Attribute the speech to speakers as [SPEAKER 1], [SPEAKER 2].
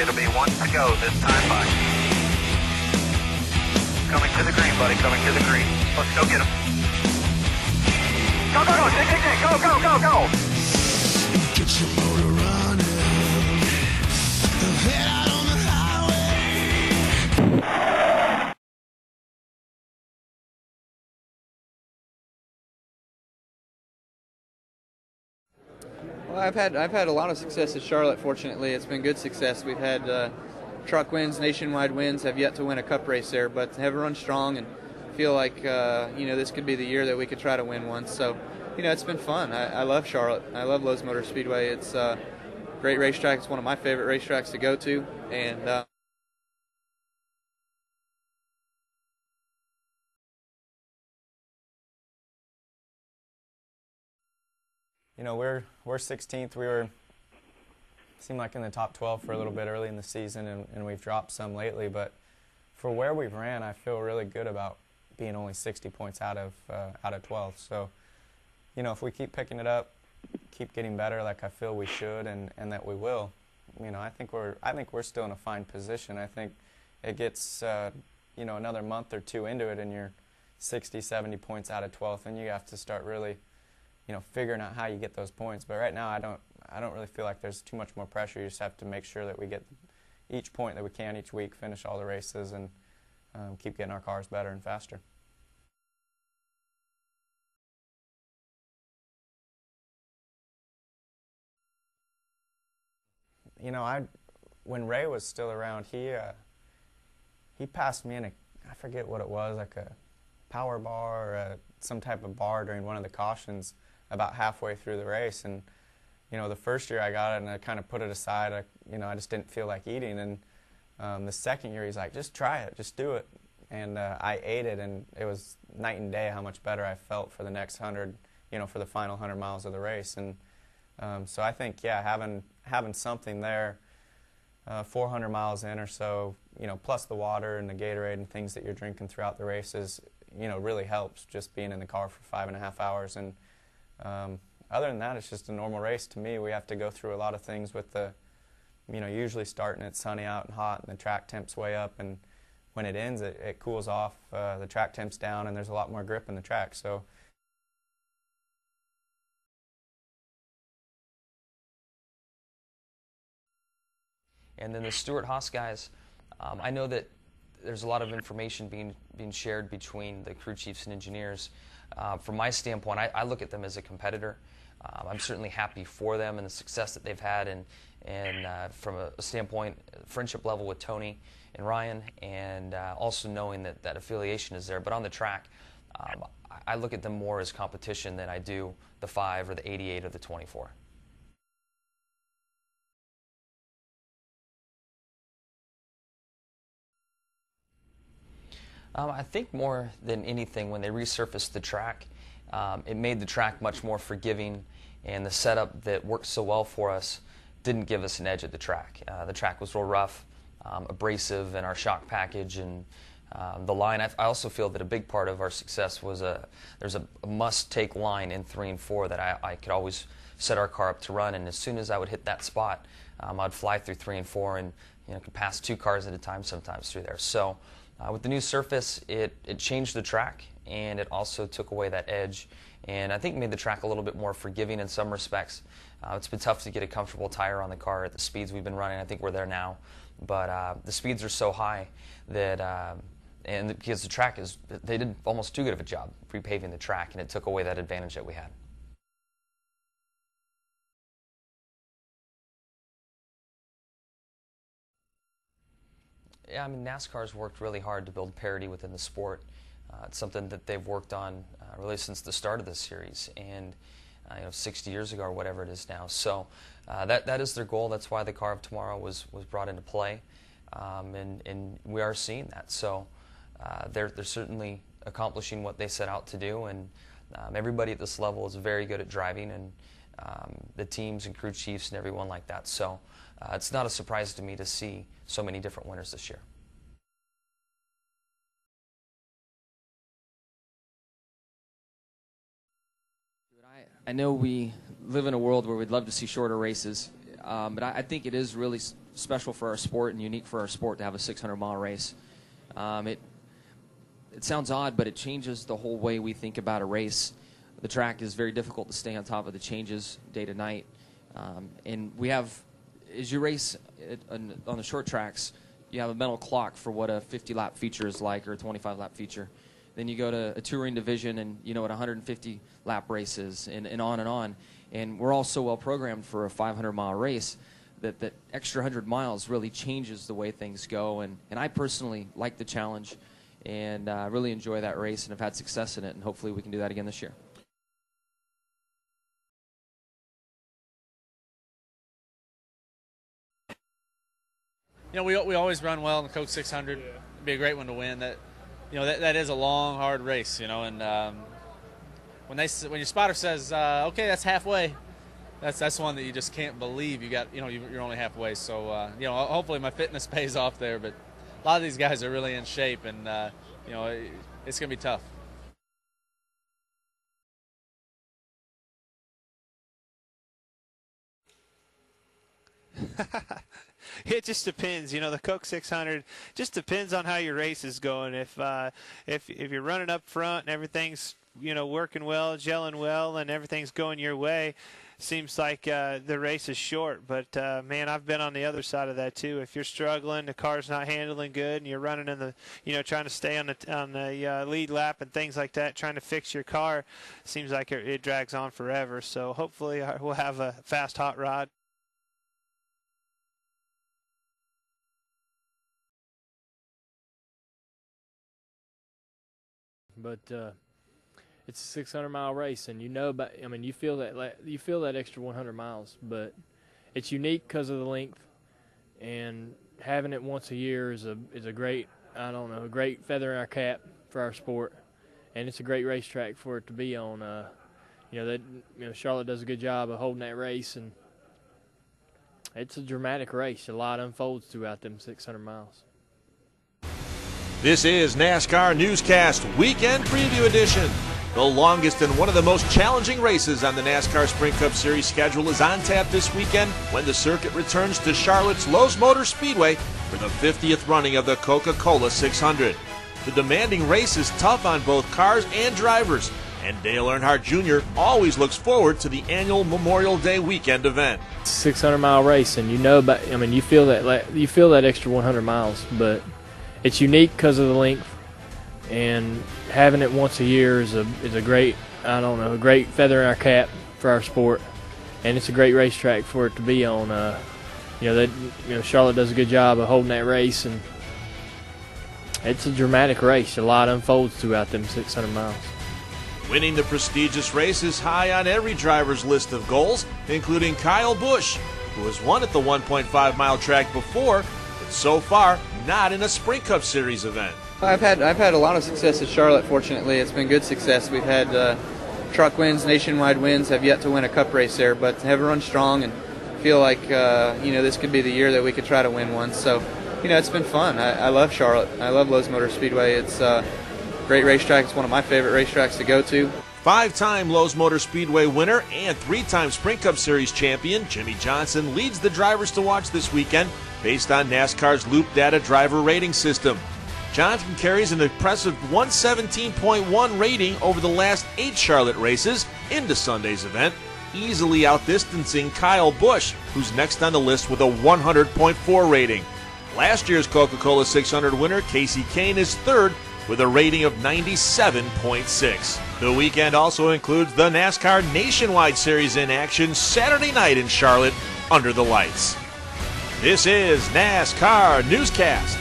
[SPEAKER 1] It'll be one to go this time by. Coming to the green, buddy. Coming to the green. Let's go get him. Go, go, go. Dig, dig, dig. Go, go, go, go.
[SPEAKER 2] Get your motor running. Head out on the highway.
[SPEAKER 3] Well, I've had a lot of success at Charlotte. Fortunately, it's been good success. We've had truck wins, nationwide wins. Have yet to win a cup race there, but have run strong and feel like this could be the year that we could try to win one. So, it's been fun. I love Charlotte. I love Lowe's Motor Speedway. It's a great racetrack. It's one of my favorite racetracks to go to, and
[SPEAKER 4] we're 16th. We seemed like in the top 12 for a little bit early in the season, and we've dropped some lately. But for where we've ran, I feel really good about being only 60 points out of 12. So, if we keep picking it up, keep getting better, like I feel we should, and that we will, I think we're still in a fine position. I think it gets another month or two into it, and you're 60, 70 points out of 12th, and you have to start really figuring out how you get those points. But right now, I don't really feel like there's too much more pressure. You just have to make sure that we get each point that we can each week, finish all the races, and keep getting our cars better and faster. When Ray was still around, he passed me in I forget what it was, like a power bar or some type of bar during one of the cautions about halfway through the race. And the first year I got it and I kind of put it aside. I just didn't feel like eating. And the second year he's like, just try it, just do it. And I ate it, and it was night and day how much better I felt for the next 100, for the final 100 miles of the race. And so I think, having something there 400 miles in or so, plus the water and the Gatorade and things that you're drinking throughout the races, really helps, just being in the car for 5.5 hours. And other than that, it's just a normal race to me. We have to go through a lot of things with the, usually starting it's sunny out and hot and the track temp's way up, and when it ends, it cools off, the track temp's down, and there's a lot more grip in the track. So
[SPEAKER 5] and then the Stewart-Haas guys, I know that there's a lot of information being shared between the crew chiefs and engineers. From my standpoint, I look at them as a competitor. I'm certainly happy for them and the success that they've had, and from a standpoint, friendship level with Tony and Ryan, and also knowing that affiliation is there. But on the track, I look at them more as competition than I do the 5 or the 88 or the 24. I think more than anything, when they resurfaced the track, it made the track much more forgiving, and the setup that worked so well for us didn't give us an edge at the track. The track was real rough, abrasive in our shock package, and the line. I also feel that a big part of our success was there's a must-take line in 3 and 4 that I could always set our car up to run, and as soon as I would hit that spot, I'd fly through 3 and 4 and could pass 2 cars at a time sometimes through there. So with the new surface, it changed the track, and it also took away that edge, and I think made the track a little bit more forgiving in some respects. It's been tough to get a comfortable tire on the car at the speeds we've been running. I think we're there now, but the speeds are so high that, and because the track they did almost too good of a job repaving the track, and it took away that advantage that we had. Yeah, I mean, NASCAR's worked really hard to build parity within the sport. It's something that they've worked on really since the start of the series, and 60 years ago or whatever it is now. So that is their goal. That's why the car of tomorrow was brought into play, and we are seeing that. So they're certainly accomplishing what they set out to do, and everybody at this level is very good at driving, and the teams and crew chiefs and everyone like that. So it's not a surprise to me to see so many different winners this year.
[SPEAKER 6] I know we live in a world where we'd love to see shorter races, but I think it is really special for our sport and unique for our sport to have a 600-mile race. It sounds odd, but it changes the whole way we think about a race. The track is very difficult to stay on top of the changes day to night. And we have, as you race on the short tracks, you have a mental clock for what a 50-lap feature is like or a 25-lap feature. Then you go to a touring division and you know what a 150-lap race is, and on and on. And we're all so well programmed for a 500-mile race that extra 100 miles really changes the way things go. And I personally like the challenge and really enjoy that race and have had success in it, and hopefully we can do that again this year.
[SPEAKER 7] You know, we always run well in the Coke 600. Yeah. It'd be a great one to win. That is a long, hard race. You know, and when your spotter says, "Okay, that's halfway," that's one that you just can't believe you're only halfway. So hopefully my fitness pays off there. But a lot of these guys are really in shape, and it's gonna be tough.
[SPEAKER 8] It just depends, the Coke 600 just depends on how your race is going. If you're running up front and everything's working well, gelling well, and everything's going your way, seems like the race is short. But man, I've been on the other side of that too. If you're struggling, the car's not handling good, and you're running in the trying to stay on the lead lap and things like that, trying to fix your car, seems like it drags on forever. So hopefully we'll have a fast hot rod.
[SPEAKER 9] But it's a 600-mile race, and you feel that extra 100 miles. But it's unique because of the length, and having it once a year is a great a great feather in our cap for our sport, and it's a great racetrack for it to be on. Charlotte does a good job of holding that race, and it's a dramatic race. A lot unfolds throughout them 600 miles.
[SPEAKER 10] This is NASCAR Newscast Weekend Preview Edition. The longest and one of the most challenging races on the NASCAR Sprint Cup Series schedule is on tap this weekend when the circuit returns to Charlotte's Lowe's Motor Speedway for the 50th running of the Coca-Cola 600. The demanding race is tough on both cars and drivers, and Dale Earnhardt Jr. always looks forward to the annual Memorial Day weekend event.
[SPEAKER 9] It's a 600-mile race, and you feel that extra 100 miles, but it's unique because of the length, and having it once a year is a great a great feather in our cap for our sport, and it's a great racetrack for it to be on. Charlotte does a good job of holding that race, and it's a dramatic race. A lot unfolds throughout them 600 miles.
[SPEAKER 10] Winning the prestigious race is high on every driver's list of goals, including Kyle Busch, who has won at the 1.5-mile track before, but so far not in a Sprint Cup Series event.
[SPEAKER 3] I've had a lot of success at Charlotte. Fortunately, it's been good success. We've had truck wins, nationwide wins. Have yet to win a Cup race there, but have run strong and feel like this could be the year that we could try to win one. So it's been fun. I love Charlotte. I love Lowe's Motor Speedway. It's a great racetrack. It's one of my favorite racetracks to go to.
[SPEAKER 10] Five-time Lowe's Motor Speedway winner and three-time Sprint Cup Series champion Jimmie Johnson leads the drivers to watch this weekend based on NASCAR's Loop Data driver rating system. Johnson carries an impressive 117.1 rating over the last 8 Charlotte races into Sunday's event, easily outdistancing Kyle Busch, who's next on the list with a 100.4 rating. Last year's Coca-Cola 600 winner Kasey Kahne is third with a rating of 97.6. The weekend also includes the NASCAR Nationwide Series in action Saturday night in Charlotte under the lights. This is NASCAR Newscast.